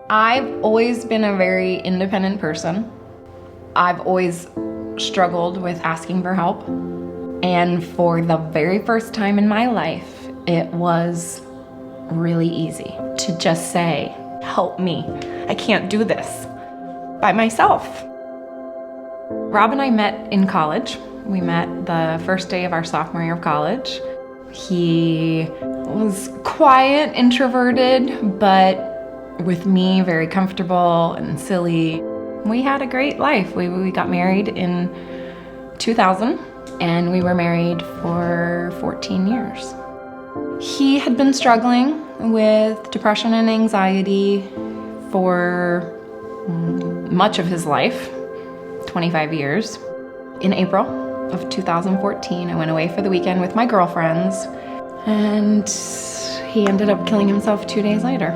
I've always been a very independent person. I've always struggled with asking for help. And for the very first time in my life, it was really easy to just say, help me. I can't do this by myself. Rob and I met in college. We met the first day of our sophomore year of college. He was quiet, introverted, but with me, very comfortable and silly. We had a great life. We got married in 2000, and we were married for 14 years. He had been struggling with depression and anxiety for much of his life, 25 years. In April of 2014, I went away for the weekend with my girlfriends, and he ended up killing himself 2 days later.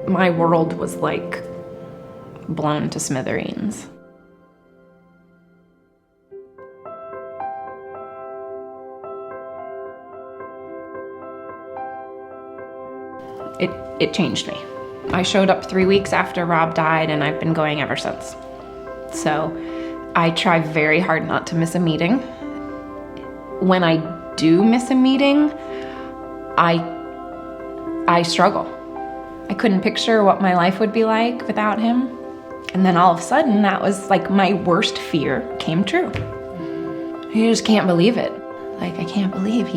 My world was like blown to smithereens. It changed me. I showed up 3 weeks after Rob died, and I've been going ever since. So I try very hard not to miss a meeting. When I do miss a meeting, I struggle. I couldn't picture what my life would be like without him. And then all of a sudden, that was like my worst fear came true. You just can't believe it. Like, I can't believe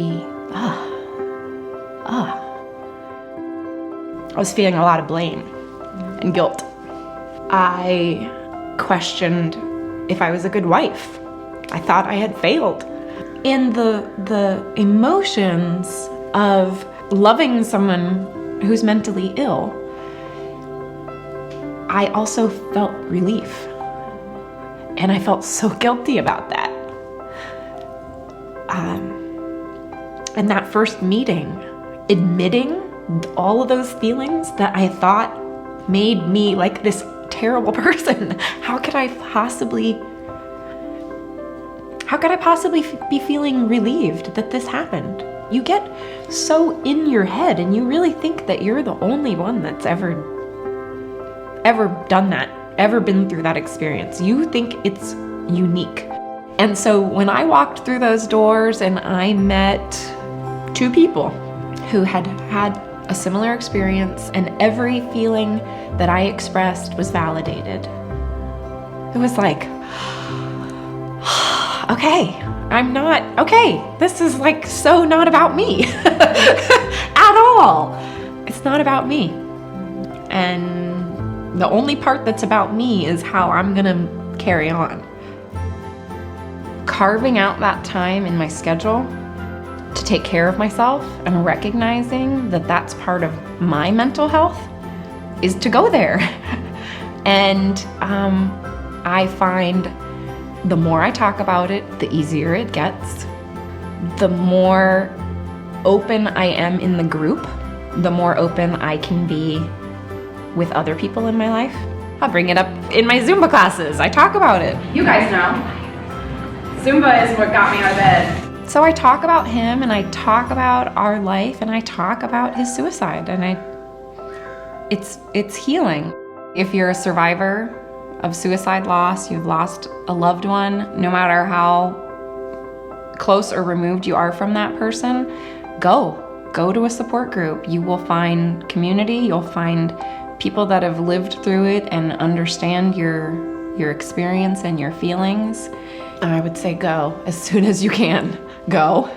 I was feeling a lot of blame and guilt. I questioned if I was a good wife. I thought I had failed. In the emotions of loving someone who's mentally ill, I also felt relief. And I felt so guilty about that. And that first meeting, admitting all of those feelings that I thought made me like this terrible person. How could I possibly be feeling relieved that this happened? You get so in your head and you really think that you're the only one that's ever done that, ever been through that experience. You think it's unique. And so when I walked through those doors and I met two people who had had a similar experience, and every feeling that I expressed was validated. It was like, okay, this is like so not about me at all. It's not about me. And the only part that's about me is how I'm gonna carry on. Carving out that time in my schedule to take care of myself and recognizing that that's part of my mental health is to go there. And I find the more I talk about it, the easier it gets. The more open I am in the group, the more open I can be with other people in my life. I'll bring it up in my Zumba classes. I talk about it. You guys know. Zumba is what got me out of bed. So I talk about him, and I talk about our life, and I talk about his suicide, and it's healing. If you're a survivor of suicide loss, you've lost a loved one, no matter how close or removed you are from that person, go to a support group. You will find community, you'll find people that have lived through it and understand your experience and your feelings. I would say go as soon as you can. Go.